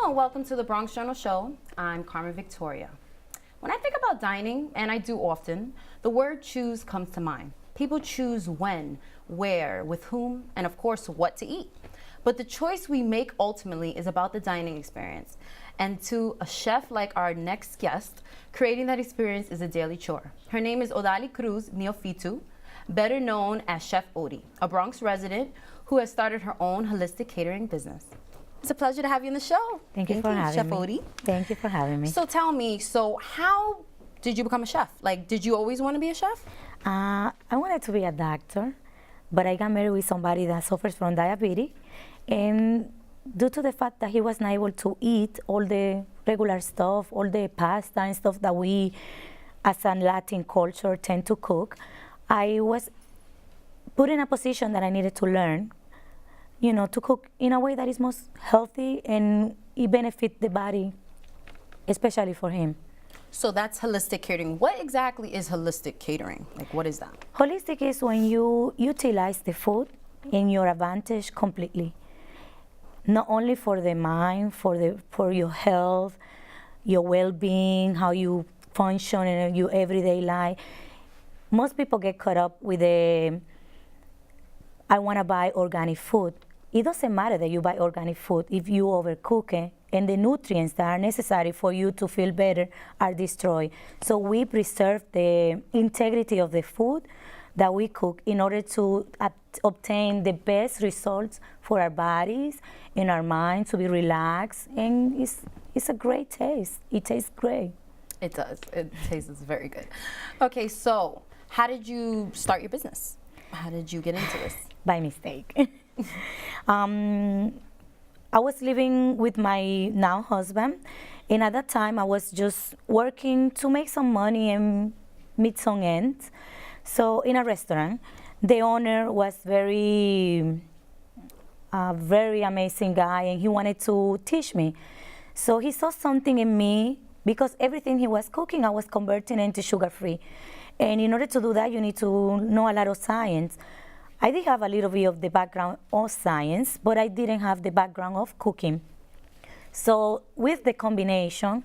and welcome to the Bronx Journal Show. I'm Carmen Victoria. When I think about dining, and I do often, the word choose comes to mind. People choose when, where, with whom, and of course, what to eat. But the choice we make ultimately is about the dining experience. And to a chef like our next guest, creating that experience is a daily chore. Her name is Oadyl Cruz Neophytou, better known as Chef Oadyl, a Bronx resident who has started her own holistic catering business. It's a pleasure to have you on the show. Thank you for having Chef me. Oadyl. Thank you for having me. So tell me, how did you become a chef? Like, did you always want to be a chef? I wanted to be a doctor, but I got married with somebody that suffers from diabetes, and due to the fact that he was not able to eat all the regular stuff, all the pasta and stuff that we, as a Latin culture, tend to cook, I was put in a position that I needed to learn, to cook in a way that is most healthy and it benefit the body, especially for him. So that's holistic catering. What exactly is holistic catering? Like, what is that? Holistic is when you utilize the food in your advantage completely. Not only for the mind, for your health, your well-being, how you function in your everyday life. Most people get caught up with I want to buy organic food. It doesn't matter that you buy organic food if you overcook it and the nutrients that are necessary for you to feel better are destroyed. So we preserve the integrity of the food that we cook in order to obtain the best results for our bodies and our minds, to be relaxed, and it's a great taste. It tastes great. It does. It tastes very good. Okay, so how did you start your business? How did you get into this? By mistake. I was living with my now husband, and at that time I was just working to make some money and meet some ends. So in a restaurant, the owner was very amazing guy, and he wanted to teach me. So he saw something in me, because everything he was cooking, I was converting into sugar-free. And in order to do that, you need to know a lot of science. I did have a little bit of the background of science, but I didn't have the background of cooking. So with the combination,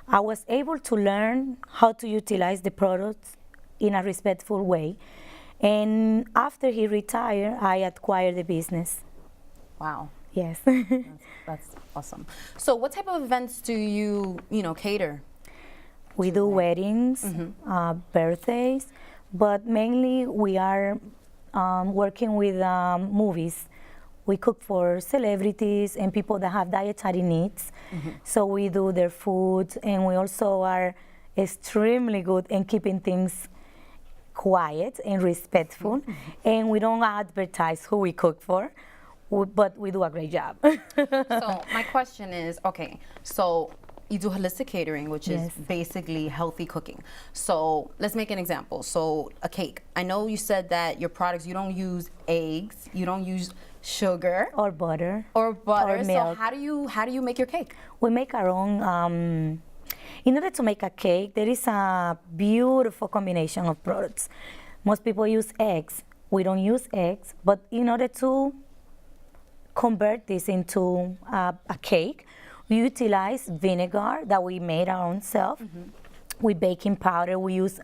I was able to learn how to utilize the products in a respectful way. And after he retired, I acquired the business. Wow. Yes. That's awesome. So what type of events do you cater? We do weddings, birthdays, but mainly we are working with movies. We cook for celebrities and people that have dietary needs. So we do their food, and we also are extremely good in keeping things quiet and respectful. And we don't advertise who we cook for, but we do a great job. So my question is, okay, so you do holistic catering, which is basically healthy cooking. So let's make an example. So a cake. I know you said that your products, you don't use eggs, you don't use sugar or butter or milk. So how do you make your cake? We make our own. In order to make a cake, there is a beautiful combination of products. Most people use eggs. We don't use eggs, but in order to convert this into a cake, we utilize vinegar that we made our own self. With baking powder, we use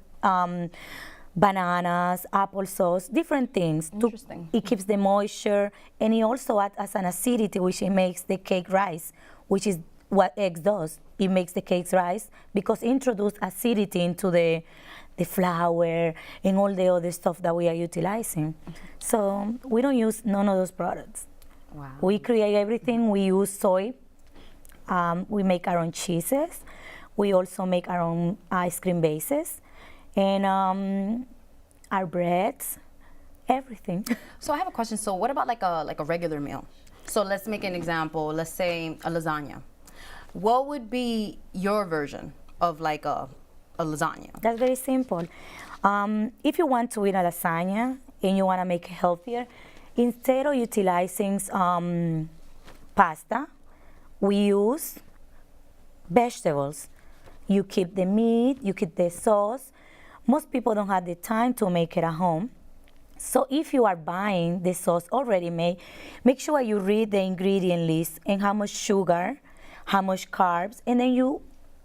bananas, applesauce, different things. Interesting. It keeps the moisture, and it also acts as an acidity, which it makes the cake rise, which is what eggs does. It makes the cakes rise because it introduces acidity into the flour and all the other stuff that we are utilizing. So we don't use none of those products. Wow. We create everything. We use soy. We make our own cheeses. We also make our own ice cream bases, and our breads, everything. So I have a question. So what about like a regular meal? So let's make an example. Let's say a lasagna. What would be your version of like a lasagna? That's very simple. If you want to eat a lasagna and you want to make it healthier, instead of utilizing pasta, we use vegetables. You keep the meat, you keep the sauce. Most people don't have the time to make it at home. So if you are buying the sauce already made, make sure you read the ingredient list and how much sugar, how much carbs, and then you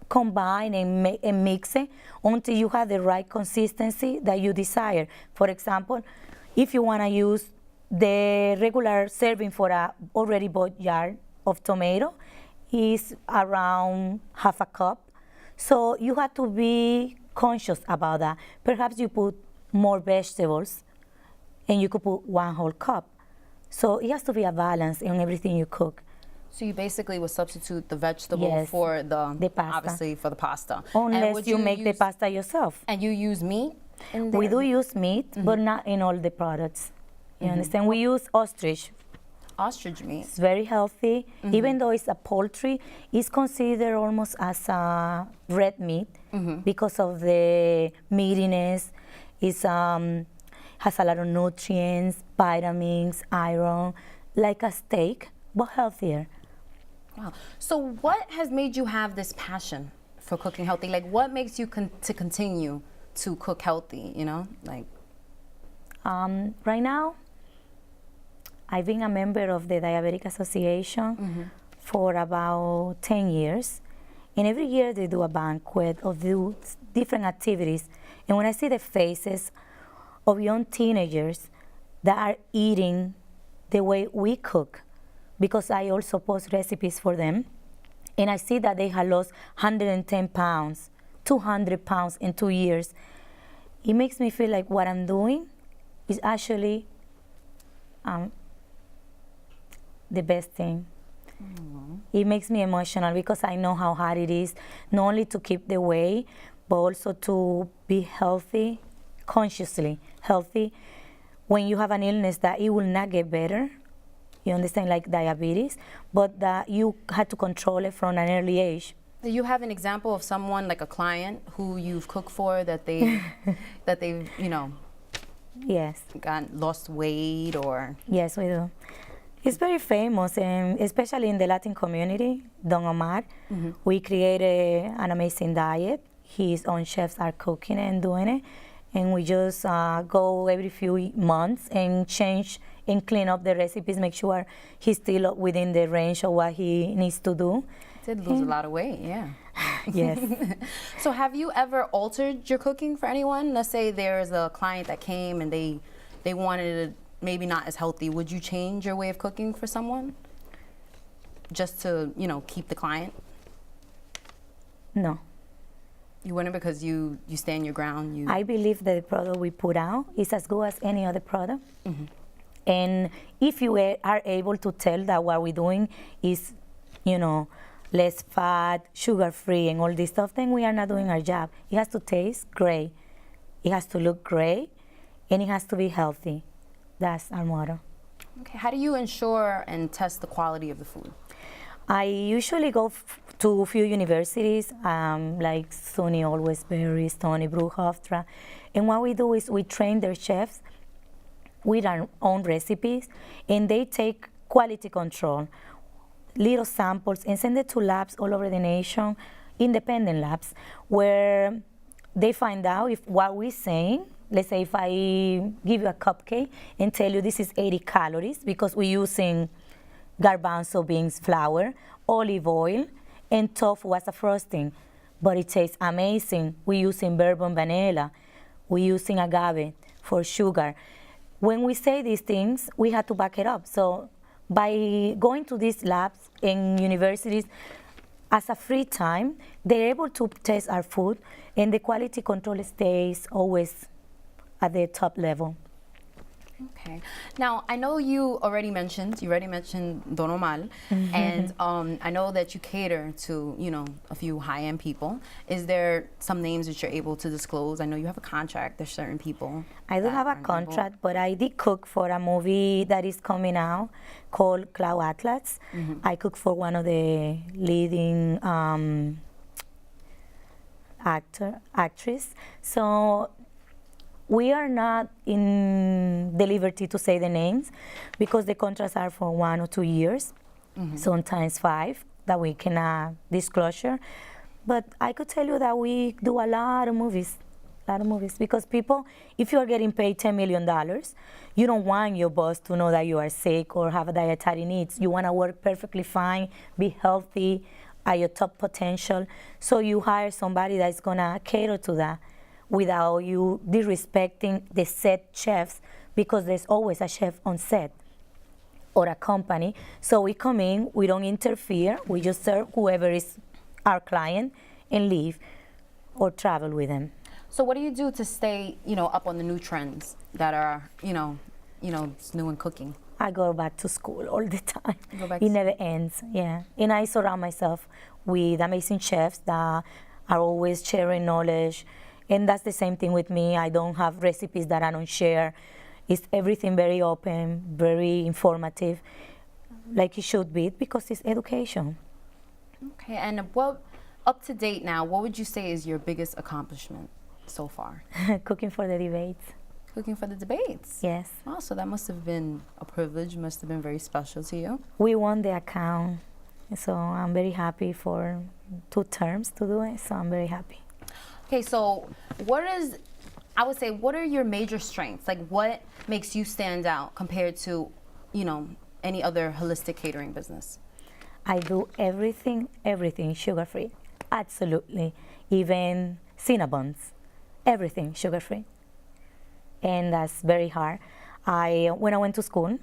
combine and mix it until you have the right consistency that you desire. For example, if you want to use the regular serving for a already bought jar of tomato is around half a cup. So you have to be conscious about that. Perhaps you put more vegetables and you could put 1 whole cup. So it has to be a balance in everything you cook. So you basically would substitute the vegetable Yes, for the pasta. obviously for the pasta. Unless would you make the pasta yourself. And you use meat in there? We do use meat, but not in all the products. You understand? We use ostrich. Ostrich meat. It's very healthy. Even though it's a poultry, it's considered almost as a red meat because of the meatiness. It's has a lot of nutrients, vitamins, iron, like a steak, but healthier. Wow. So what has made you have this passion for cooking healthy? Like what makes you to continue to cook healthy, you know? Like Right now, I've been a member of the Diabetic Association for about 10 years. And every year they do a banquet of different activities. And when I see the faces of young teenagers that are eating the way we cook, because I also post recipes for them, and I see that they have lost 110 pounds, 200 pounds in 2 years, it makes me feel like what I'm doing is actually the best thing. It makes me emotional because I know how hard it is, not only to keep the weight, but also to be healthy, consciously healthy. When you have an illness that it will not get better, you understand, like diabetes, but that you had to control it from an early age. do you have an example of someone, like a client, who you've cooked for that they that they've, you know, Yes. lost weight or? Yes, we do. It's very famous, and especially in the Latin community, Don Omar. We created an amazing diet. His own chefs are cooking and doing it. And we just go every few months and change and clean up the recipes, make sure he's still within the range of what he needs to do. Did lose a lot of weight, yeah. Yes. So have you ever altered your cooking for anyone? Let's say there's a client that came and they wanted it maybe not as healthy. Would you change your way of cooking for someone? Just to, you know, keep the client? No. You wouldn't because you stand your ground. I believe that the product we put out is as good as any other product. Mm-hmm. And if you are able to tell that what we're doing is, you know, less fat, sugar-free, and all this stuff, then we are not doing our job. It has to taste great. It has to look great, and it has to be healthy. That's our motto. Okay. How do you ensure and test the quality of the food? I usually go to a few universities, like SUNY Alwaysbury, Stony Brook, Hofstra. And what we do is we train their chefs with our own recipes, and they take quality control, little samples, and send it to labs all over the nation, independent labs, where they find out if what we're saying, let's say if I give you a cupcake and tell you this is 80 calories because we're using garbanzo beans flour, olive oil, and tofu as a frosting, but it tastes amazing. We're using bourbon vanilla. We're using agave for sugar. When we say these things, we have to back it up. So by going to these labs and universities as a free time, they're able to test our food, and the quality control stays always at the top level. Okay. Now, I know you already mentioned Don Omar, mm-hmm. and I know that you cater to, you know, a few high-end people. Is there some names that you're able to disclose? I know you have a contract. There's certain people. I do have a contract, but I did cook for a movie that is coming out called Cloud Atlas. Mm-hmm. I cooked for one of the leading actress. So we are not in the liberty to say the names because the contracts are for 1 or 2 years, mm-hmm. sometimes 5, that we cannot disclosure. But I could tell you that we do a lot of movies because people, if you are getting paid $10 million, you don't want your boss to know that you are sick or have dietary needs. You want to work perfectly fine, be healthy, at your top potential. So you hire somebody that's gonna cater to that without you disrespecting the set chefs, because there's always a chef on set or a company. So we come in, we don't interfere, we just serve whoever is our client and leave or travel with them. So what do you do to stay, up on the new trends that are, it's new in cooking? I go back to school all the time. Go back It to never ends, yeah. And I surround myself with amazing chefs that are always sharing knowledge. And that's the same thing with me. I don't have recipes that I don't share. It's everything very open, very informative, like it should be, because it's education. Okay, and up to date now, what would you say is your biggest accomplishment so far? Cooking for the debates. Cooking for the debates? Yes. Oh, so that must have been a privilege, must have been very special to you. We won the account, so I'm very happy for 2 terms to do it, so I'm very happy. Okay, so what are your major strengths? Like, what makes you stand out compared to, any other holistic catering business? I do everything sugar-free, absolutely. Even cinnabons, everything sugar-free. And that's very hard. When I went to school,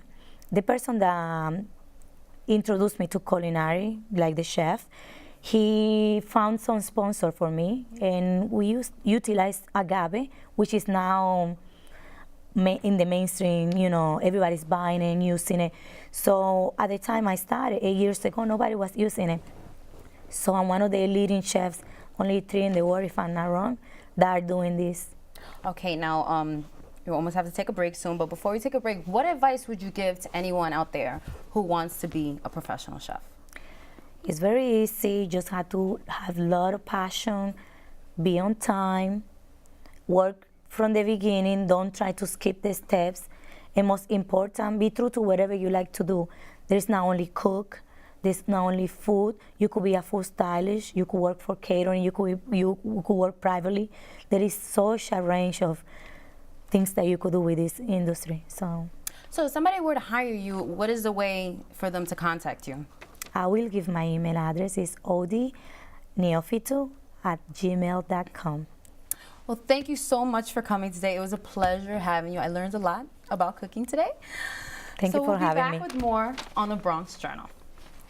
the person that introduced me to culinary, like the chef, he found some sponsor for me, and we utilized agave, which is now in the mainstream, everybody's buying and using it. So at the time I started 8 years ago, nobody was using it. So I'm one of the leading chefs, only 3 in the world, if I'm not wrong, that are doing this. Okay, now you almost have to take a break soon, but before we take a break, what advice would you give to anyone out there who wants to be a professional chef? It's very easy. You just have to have a lot of passion, be on time, work from the beginning, don't try to skip the steps, and most important, be true to whatever you like to do. There's not only cook, there's not only food. You could be a food stylist, you could work for catering, you could work privately. There is such a range of things that you could do with this industry. So if somebody were to hire you, what is the way for them to contact you? I will give my email address. It's oadyneophytou@gmail.com. Well, thank you so much for coming today. It was a pleasure having you. I learned a lot about cooking today. Thank you for having me. So we'll be back with more on the Bronx Journal.